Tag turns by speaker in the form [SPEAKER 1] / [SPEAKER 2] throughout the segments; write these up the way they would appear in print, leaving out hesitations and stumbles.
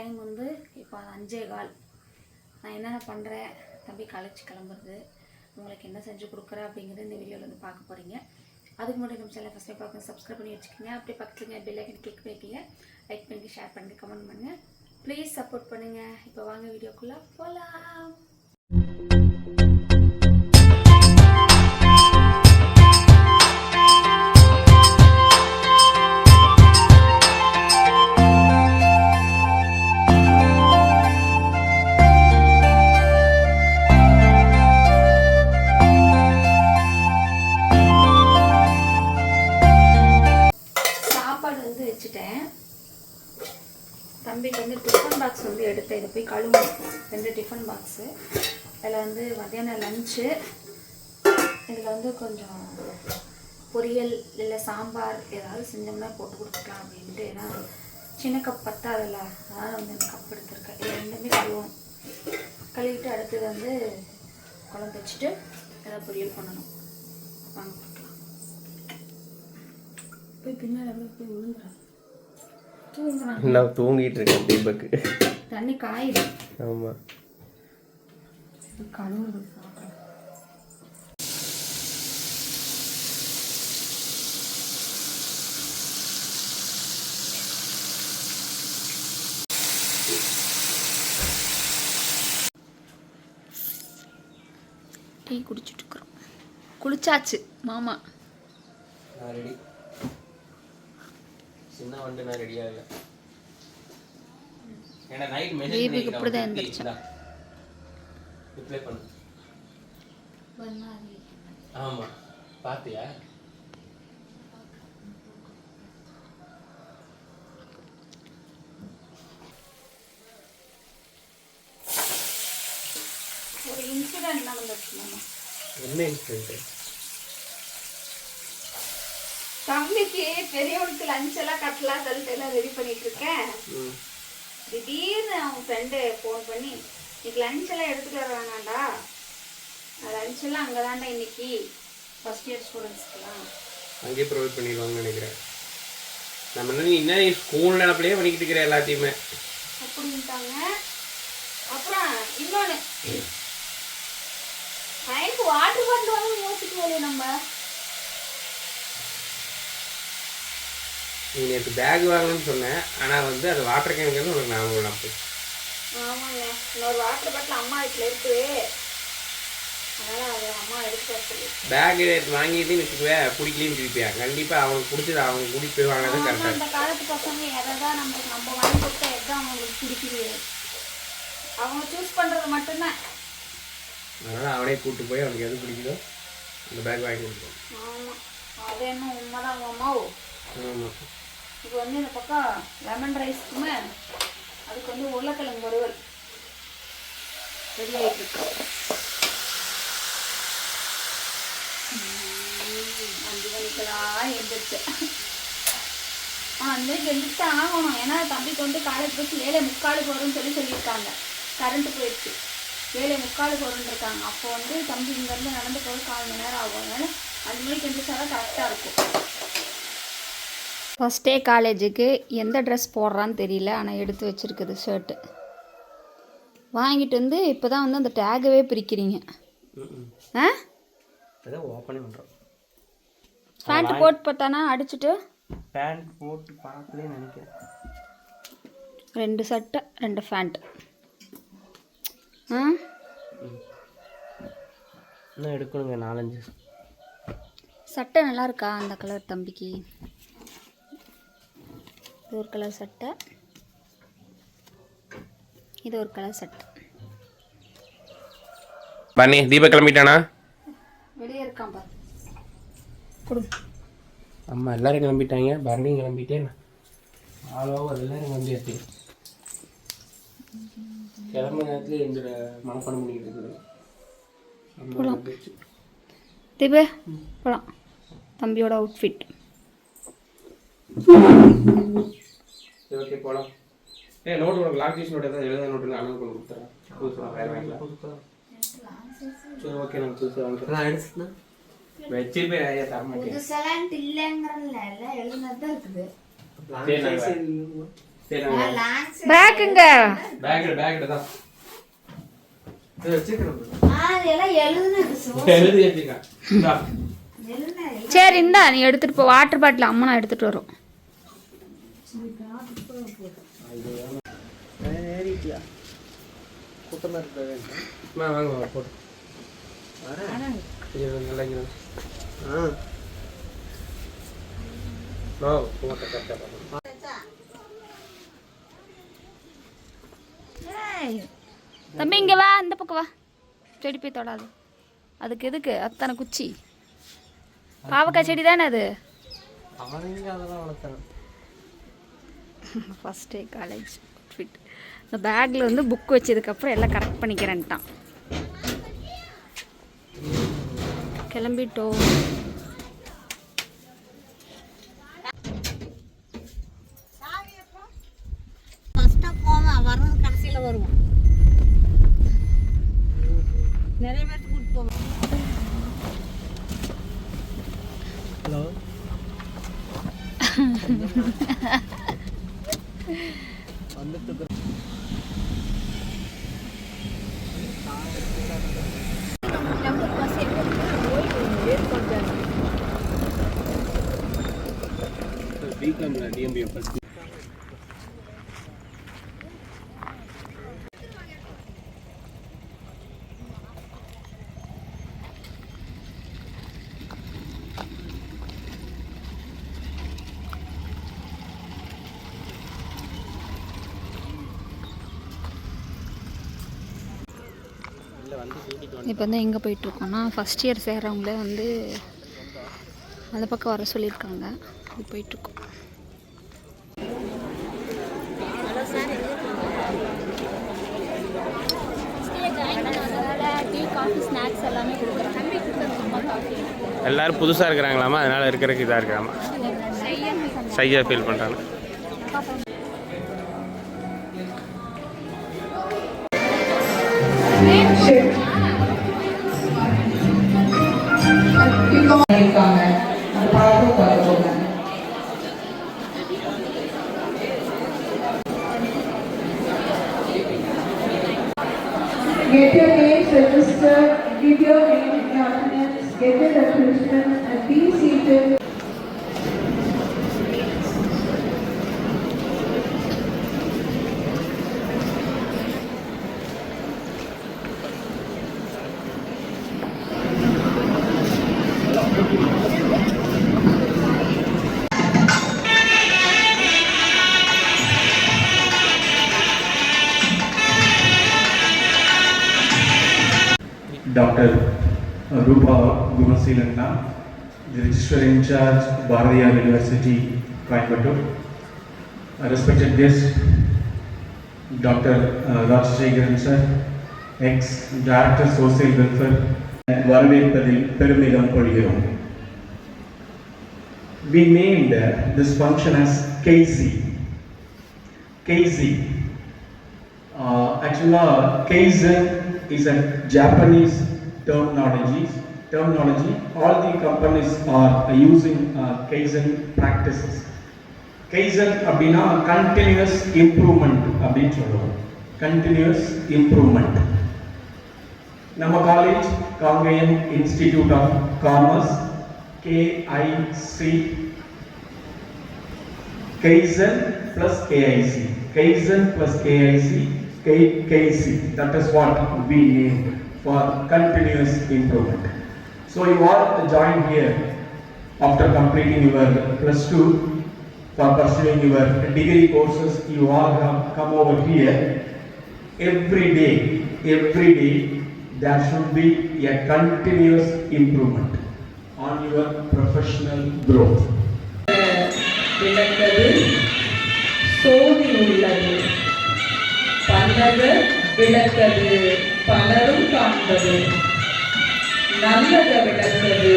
[SPEAKER 1] Time வந்து இப்போ 5:15. நான் என்னென்ன பண்ணுறேன், தம்பி காலேஜ் கிளம்புறது, உங்களுக்கு என்ன செஞ்சு கொடுக்குறேன் அப்படிங்கிறது இந்த வீடியோவில் வந்து பார்க்க போகிறீங்க. அதுக்கு முன்னாடி நம்ம சேனல் ஃபஸ்ட் டைம் பார்க்க சப்ஸ்கிரைப் பண்ணி வச்சுக்கோங்க. அப்படியே பக்கத்துலேங்க பெல் ஐக்கன் கிளிக் பண்ணிக்கோங்க. லைக் பண்ணி ஷேர் பண்ணுங்கள், கமெண்ட் பண்ணுங்கள், ப்ளீஸ் சப்போர்ட் பண்ணுங்கள். இப்போ வாங்க வீடியோக்குள்ளே போகலாம். தம்பிக்கு வந்து டிஃபன் பாக்ஸ் வந்து எடுத்தேன். இதை போய் கழுவும். 2 டிஃபன் பாக்ஸு. அதில் வந்து மத்தியானம் லஞ்சு, இதில் வந்து கொஞ்சம் பொரியல் இல்லை சாம்பார் ஏதாவது செஞ்சோம்னா போட்டு கொடுத்துக்கலாம் அப்படின்ட்டு. ஏன்னா சின்ன கப் பத்தாதில்ல, அதனால் வந்து இந்த கப் எடுத்துருக்கேன். இது ரெண்டுமே கழுவும். கழுவிட்டு அடுத்தது வந்து குழம்பு வச்சுட்டு ஏதாவது பொரியல் பண்ணணும். வாங்க பார்க்கலாம். போய் பின்னாடி அப்படியே போய் விழுந்துறாங்க.
[SPEAKER 2] தூங்கிட்டு இருக்கேன். தீபக்கு
[SPEAKER 1] தண்ணி காயுது.
[SPEAKER 2] ஆமா,
[SPEAKER 1] கழுவுது. டீ குடிச்சிட்டு இருக்கிறோம். குளிச்சாச்சு மாமா.
[SPEAKER 2] ரெடி. சின்ன வந்து நான் ரெடி ஆகல. ஏன்னா நைட் மெசேஜ்
[SPEAKER 1] பேபிக்கு இப்படி தான் எந்திரச்சா.
[SPEAKER 2] ரிப்ளை பண்ணு.
[SPEAKER 1] பண்ணாதே.
[SPEAKER 2] ஆமா, பாத்தியா?
[SPEAKER 1] ஒரு இன்சிடென்ட் நடந்துச்சு மாமா.
[SPEAKER 2] என்ன இன்சிடென்ட்?
[SPEAKER 1] தம்பிக்கு பெரியவனுக்கு லஞ்ச் எல்லாம் கட்டலாம் சொல்லிட்டு எல்லாம் ரெடி பண்ணிட்டு இருக்கேன். திடீர்னு அவன் ஃப்ரெண்டு ஃபோன் பண்ணி, இன்னைக்கு லஞ்ச் எல்லாம் எடுத்துட்டு வர வேணாண்டா, லஞ்ச் எல்லாம் அங்கே தாண்டா இன்னைக்கு ஃபர்ஸ்ட் இயர் ஸ்டூடெண்ட்ஸ்க்குலாம்
[SPEAKER 2] அங்கேயே ப்ரொவைட் பண்ணிடுவாங்கன்னு நினைக்கிறேன். நம்ம இன்னும் ஸ்கூல் நினப்பிலே பண்ணிக்கிட்டு இருக்கிற எல்லாத்தையுமே
[SPEAKER 1] அப்படின்ட்டாங்க. அப்புறம் இன்னொன்று, பையனுக்கு வாட்டர் பாட்டில் வாங்க யோசிக்கவே நம்ம.
[SPEAKER 2] நீ நேற்று பேக் வாங்கணும்னு சொன்னேன், ஆனால் வந்து அது வாட்டர் கேனுங்கிறது உனக்கு ஞாபகம் அப்போ.
[SPEAKER 1] ஆமாங்க, இன்னொரு வாட்டர் பாட்டில் அம்மா வீட்டில் இருக்குது, அதனால் அது அம்மா எடுத்து சொல்லி
[SPEAKER 2] பேக் வாங்கிட்டு வச்சுக்குவேன். பிடிக்கலன்னு திருப்பியா? கண்டிப்பாக அவங்களுக்கு பிடிச்சது அவங்க கூட்டிகிட்டு போய் வாங்கினது கரெக்டாக.
[SPEAKER 1] அந்த காலத்து பசங்க எதை தான் நம்ம வாங்கி கொடுத்தா எதான் அவங்களுக்கு பிடிக்குது, அவங்க சூஸ் பண்ணுறது மட்டும்தான்.
[SPEAKER 2] அதனால் அவனே கூப்பிட்டு போய் அவனுக்கு எது பிடிக்குதோ அந்த பேக் வாங்கி கொடுப்போம்.
[SPEAKER 1] ஆமாம், அது என்ன உண்மைதான் அம்மாவோ.
[SPEAKER 2] ஆமாம்.
[SPEAKER 1] இப்போ வந்து இந்த பக்கம் லெமன் ரைஸ்க்குமே அதுக்கு வந்து உருளைக்கிழங்கு வறுவல் ரெடி ஆகிட்டு இருக்கு. 5 மணிக்கெல்லாம் எழுந்திரிச்சேன். 5 மணிக்கு எழுந்திரிச்சு ஆகணும். ஏன்னா தம்பிக்கு வந்து காலேஜ் பஸ் 7:45 வரும்னு சொல்லியிருக்காங்க. கரண்ட்டு போயிடுச்சு. 7:45 வரும்னு இருக்காங்க. அப்போ வந்து தம்பி இங்கேருந்து நடந்து போய் 4 மணி நேரம் ஆகும். அதனால் 5 மணிக்கு எழுந்திரிச்சாதான் கரெக்டாக இருக்கும். ஃபஸ்ட் டே காலேஜுக்கு எந்த ட்ரெஸ் போடுறான்னு தெரியல, ஆனால் எடுத்து வச்சுருக்குது ஷர்ட்டு. வாங்கிட்டு வந்து இப்போ தான் வந்து அந்த டேகவே பிரிக்கிறீங்க.
[SPEAKER 2] ஓப்பனே பண்ணுறோம்.
[SPEAKER 1] பேண்ட்டு போட்டு பார்த்தானா அடிச்சுட்டு
[SPEAKER 2] பேண்ட் போட்டு பார்க்கலே நினைக்கிறேன்.
[SPEAKER 1] 2 சட்டை 2 பேண்ட்.
[SPEAKER 2] இன்னும் எடுக்கணுங்க 4-5
[SPEAKER 1] சட்டை. நல்லா இருக்கா அந்த கலர் தம்பிக்கு? இது ஒரு கலர் சட்டை, இது ஒரு கலர் சட்டை.
[SPEAKER 2] பண்ணி தீபக் கிளம்பிட்டானா?
[SPEAKER 1] வெளியே இருக்கான் பாரு. கொடு.
[SPEAKER 2] அம்மா எல்லாரும் கிளம்பிட்டாங்க. பரணியும் கிளம்பிட்டேன். ஆளோவர் எல்லாரும் கிளம்பியாச்சு. கிளம்ப நேரத்தில் இந்த மனப்பாடம் பண்ணிக்கிட்டு இருக்குது.
[SPEAKER 1] போகலாம் தீபே, போகலாம். தம்பியோட அவுட்ஃபிட்.
[SPEAKER 2] ஓகே போகலாம். நோட்டு உனக்கு லாக் பீஸ் நோட்டு ஏதாவது எழுத நோட்டு அனுப்பி கொண்டு கொடுத்துறேன். சரி ஓகே, நான் புதுசாக வாங்கிக்கிறேன். எடுத்துனா வச்சிருப்பேன். நிறைய தரமாட்டேன்.
[SPEAKER 1] புதுசெல்லாம் இல்லைங்கிறல்ல, எல்லாம் எழுதுனது தான் இருக்குது.
[SPEAKER 2] சரி
[SPEAKER 1] பேக்குங்க
[SPEAKER 2] பேக்கில் தான் எழுதி வச்சுக்கேன்.
[SPEAKER 1] சரி இந்தா நீ எடுத்துட்டு போ. வாட்டர் பாட்டில் அம்மா நான் எடுத்துட்டு வரோம்.
[SPEAKER 2] வாங்க போட்டு
[SPEAKER 1] தம்பி இங்கே வா, இந்த பக்கம் வா. செடி போய் தொடாது. அதுக்கு எதுக்கு அத்தனை குச்சி? பாவக்காய் செடி தானே அது. First day college fit. இந்த பேக்கில் வந்து புக் வச்சதுக்கப்புறம் எல்லாம் கரெக்ட் பண்ணிக்கிறேன்ட்டான். கிளம்பிட்டோம்.
[SPEAKER 3] வர்றது கடைசியில் வருவோம். நிறைய பேருக்கு கூப்பிட்டு போவோம்.
[SPEAKER 4] ஹலோ வந்துட்டு
[SPEAKER 2] பிகாம்ல டிஎம்பிஎஃப் ஃபர்ஸ்ட்
[SPEAKER 1] இப்போ வந்து எங்கே போயிட்டுருக்கோன்னா ஃபஸ்ட் இயர் சேர்றவங்களே வந்து அந்த பக்கம் வர சொல்லியிருக்காங்க. அது போயிட்டுருக்கோம். டீ காஃபி ஸ்நாக்ஸ் எல்லாமே கொடுக்குறாங்க.
[SPEAKER 2] எல்லாரும் புதுசாக இருக்கிறாங்களாமா, அதனால் இருக்கிறதுக்கு இதாக இருக்கிறாமா, சையாக ஃபீல் பண்ணுறாங்க.
[SPEAKER 5] Get your names registered, give your name in your attendance, get your registration and be seated.
[SPEAKER 6] Dr. Rupa Gunasilana, the Registrar in Charge, Bharatiya University, Coimbatore. Respected guest, Dr. Rajashekharan sir, ex-Director Social Welfare, வரவேற்பதில் பெருமிதம் கொள்கிறோம். We named this function as KZ. Actually, Kaizen is a Japanese terminology. All the companies are using Kaizen practices. Kaizen அப்படினா continuous improvement அப்படின்னு சொல்லுவோம். Continuous improvement. நம்ம college Kangeyam institute of commerce, KIC, Kaizen plus KIC, Kaizen plus KIC, KC. That is what we need for continuous improvement. So you all join here after completing your +2 for pursuing your degree courses. You all have come over here. Every day there should be a continuous improvement on your professional growth.
[SPEAKER 7] சோதி உள்ளது பல்லது விளக்கது பலரும் காண்பது நல்லத விளக்கது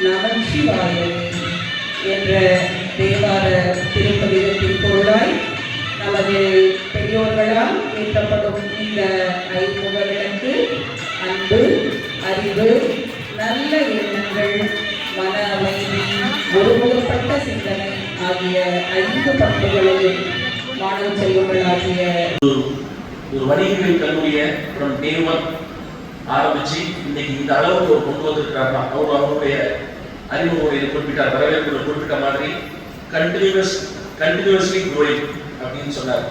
[SPEAKER 7] நமச்சிவாயவே என்ற தேவார திருப்பதிகத்தின் பொருளாய் நமது பெரியோர்களால் ஏற்றப்படும் இந்த ஐமுக விளக்கு அன்பு, அறிவு, நல்ல எண்ணங்கள், மன அமைதி, ஒருமுகப்பட்ட சிந்தனை ஆகிய 5 பண்புகளையும் மாணவ செல்வங்களாகிய
[SPEAKER 8] ஒரு வணிகவியல் கல்லூரியை from day one ஆரம்பிச்சு இன்னைக்கு இந்த அளவுக்கு கொண்டு வந்திருக்கிறாங்க. அவருடைய அறிமுறையை குறிப்பிட்டார், வரவேற்பு குறிப்பிட்ட மாதிரி continuously growing அப்படின்னு சொன்னார்.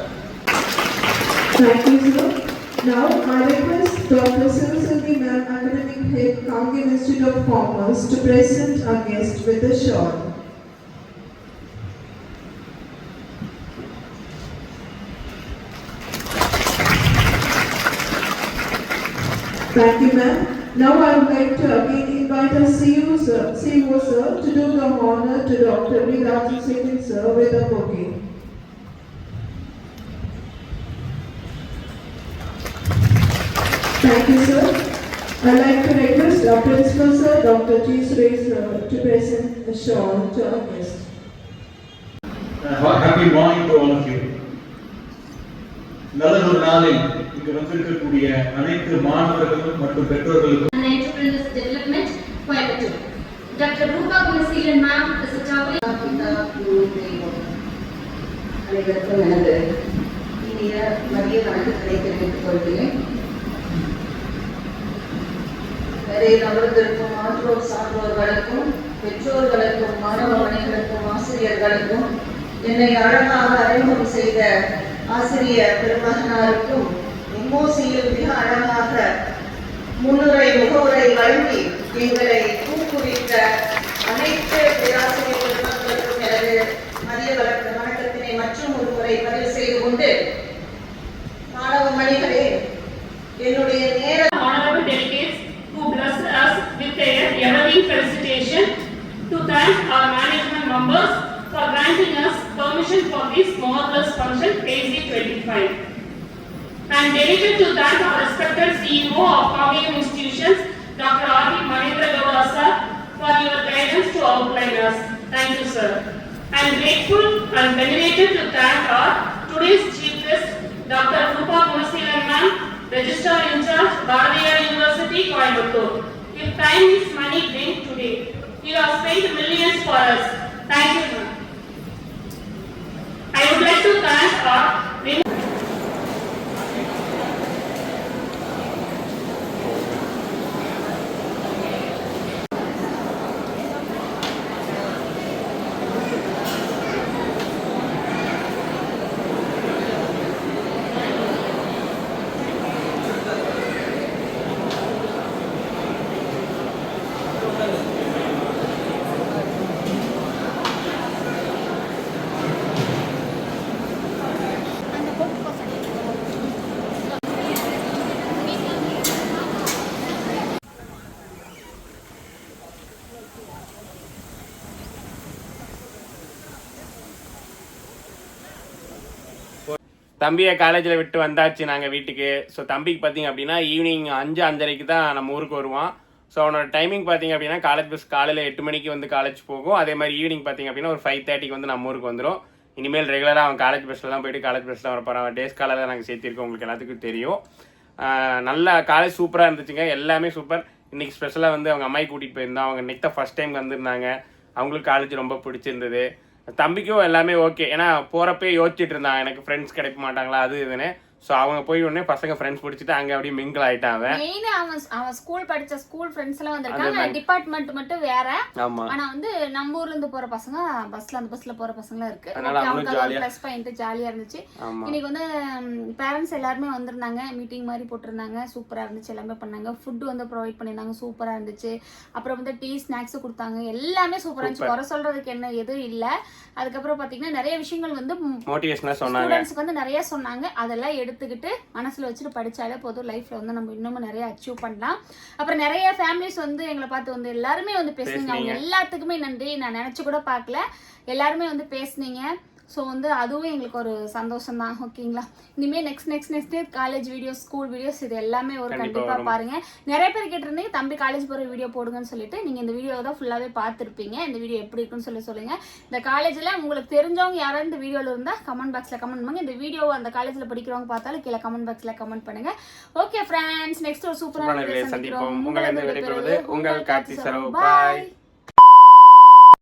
[SPEAKER 5] Thank you, sir. Now, I request Dr. Sivasandi Ma'am, Academic Head, Kangen Institute of Commerce, to present our guest with a shawl. Thank you, ma'am. Now, I would like to again invite our CEO, sir, to do the honor to Dr. V. Rajan Singh, sir, with a bouquet. Thank you, sir. I'd like to request our principal, sir, Dr. G. Suresh, sir, to present the shawl to our guest.
[SPEAKER 6] Happy morning to all of you. நல்ல ஒரு நாளில் இங்கு வந்திருக்கக்கூடிய அனைத்து மாணவர்களும் மற்றும் பெற்றோர்களுக்கும்
[SPEAKER 9] Entrepreneurs Development, Coimbatore. Dr. Rupa Gunasheelan ma'am is a traveling.
[SPEAKER 3] அனைவருக்கும் எனது இனிய மதிய வணக்கத்தை தெரிவித்துக் கொள்கிறேன். நிறைய அமர்ந்திருக்கும் ஆற்றோர் சான்றோர்களுக்கும் பெற்றோர்களுக்கும் மாணவ மணிகளுக்கும் ஆசிரியர்களுக்கும் என்னை அழகாக அறிமுகம் செய்த ஆசிரியர் பெருமகனாருக்கும் எம்ஓசியில் மிக அழகாக முகவுரை வழங்கி எங்களை ஊக்குவித்த அனைத்து பேராசிரியர் பெருமக்களுக்கும் எனது மதிய வணக்கத்தினை மற்றும் ஒரு முறை பதிவு செய்து கொண்டு மாணவ மணிகளே என்னுடைய நேர
[SPEAKER 10] honorable delegates who blessed us with their ever-living felicitation, to thank our management members for granting us permission for this marvelous function AC25. I am delighted to thank our respected CEO of Kangen Institutions, Dr. R.V. Mahendra Gowda sir, for your guidance to outline us. Thank you, sir. I am grateful and venerated to thank our today's chief guest, Dr. Rupa Gunasheelan ma'am, Registrar in charge, Bharatiya University, Coimbatore. If time is money, then today. You have spent millions for us. Thank you, ma'am. I would like to thank our
[SPEAKER 2] தம்பியை காலேஜில் விட்டு வந்தாச்சு நாங்கள் வீட்டுக்கு. So தம்பிக்கு பார்த்தீங்க அப்படின்னா evening 5-5:30 தான் நம்ம ஊருக்கு வருவான். ஸோ அவனோட டைமிங் பார்த்தீங்க அப்படின்னா காலேஜ் பஸ் காலையில் 8 மணிக்கு வந்து காலேஜ் போகும். அதே மாதிரி ஈவினிங் பார்த்தீங்க அப்படின்னா ஒரு 5:30க்கு வந்து நம்ம ஊருக்கு வந்துடும். இனிமேல் ரெகுலராக அவன் காலேஜ் பஸ்ஸில் தான் போயிட்டு காலேஜ் பஸ்ஸில் வரப்போகிறான். அவன் டேஸ் காலையில் நாங்கள் சேர்த்திருக்கோம், உங்களுக்கு எல்லாத்துக்கும் தெரியும். நல்லா காலேஜ் சூப்பராக இருந்துச்சுங்க, எல்லாமே சூப்பர். இன்றைக்கி ஸ்பெஷலாக வந்து அவங்க அம்மாயி கூட்டிகிட்டு போயிருந்தோம். அவங்க இன்னைக்கு தான் ஃபஸ்ட் டைம் வந்திருந்தாங்க. அவங்களுக்கு காலேஜ் ரொம்ப பிடிச்சிருந்தது. தம்பிக்கும் எல்லாமே ஓகே. ஏன்னா போகிறப்பே யோசிச்சுட்டு இருந்தான் எனக்கு ஃப்ரெண்ட்ஸ் கிடைக்க மாட்டாங்களா அது இதுன்னு. ஸோ அவங்க போய் உடனே பசங்க ஃப்ரெண்ட்ஸ் பிடிச்சிட்டு அங்கே அப்படியே மிங்கிள் ஆயிட்டான்.
[SPEAKER 1] அவன் ஸ்கூல் படிச்ச ஸ்கூல் ஃப்ரெண்ட்ஸ் எல்லாம் வந்திருக்காங்க. டிபார்ட்மெண்ட் மட்டும் வேற. ஆனா வந்து நம்ம ஊர்ல இருந்து போற பசங்க பஸ்ல அந்த பஸ்ல போற பசங்க இருக்கு. பிளஸ் பாயிண்ட் ஜாலியா இருந்துச்சு. இன்னைக்கு வந்து பேரண்ட்ஸ் எல்லாருமே வந்திருந்தாங்க. மீட்டிங் மாதிரி போட்டிருந்தாங்க. சூப்பரா இருந்துச்சு. எல்லாமே பண்ணாங்க. ஃபுட் வந்து ப்ரொவைட் பண்ணியிருந்தாங்க. சூப்பரா இருந்துச்சு. அப்புறம் வந்து டீ ஸ்நாக்ஸ் கொடுத்தாங்க. எல்லாமே சூப்பரா இருந்துச்சு. குறை சொல்றதுக்கு என்ன எதுவும் இல்ல. அதுக்கப்புறம் பாத்தீங்கன்னா நிறைய விஷயங்கள் வந்து மோட்டிவேஷனா சொன்னாங்க. ஸ்டூடண்ட்ஸ்க்கு வந்து நிறைய சொன்னாங்க. அதெல்லாம் எடுத்துக்கிட்டு மனசுல வச்சுட்டு படிச்சாலே போதும். லைஃப்ல வந்து நம்ம இன்னமும் நிறைய அச்சீவ் பண்ணலாம். அப்புறம் நிறைய ஃபேமிலிஸ் வந்து எங்களை பார்த்து வந்து எல்லாருமே வந்து பேசுனீங்க. அவங்க எல்லாத்துக்குமே நன்றி. நான் நினைச்சு கூட பார்க்கல, எல்லாருமே வந்து பேசுனீங்க. ஸோ வந்து அதுவும் எங்களுக்கு ஒரு சந்தோஷம் தான். ஓகேங்களா, இனிமேல் next college videos, school videos இது எல்லாமே ஒரு கண்டிப்பாக பாருங்க. நிறைய பேர் கேட்டிருந்தீங்க தம்பி காலேஜ் போகிற வீடியோ போடுங்கன்னு சொல்லிட்டு. நீங்கள் இந்த வீடியோவை தான் ஃபுல்லாகவே பார்த்துருப்பீங்க. இந்த வீடியோ எப்படி இருக்குன்னு சொல்லுங்கள். இந்த காலேஜில் உங்களுக்கு தெரிஞ்சவங்க யாராவது இந்த வீடியோவில் இருந்தால் கமெண்ட் பாக்ஸில் கமெண்ட் பண்ணுங்க. இந்த வீடியோ அந்த காலேஜில் படிக்கிறவங்க பார்த்தாலும் கீழே கமெண்ட் பாக்ஸில் கமெண்ட் பண்ணுங்க. ஓகே ஃப்ரெண்ட்ஸ், நெக்ஸ்ட் ஒரு சூப்பரான வீடியோ சந்திக்கிறோம். உங்கள் கார்த்தி சரோ. பாய்.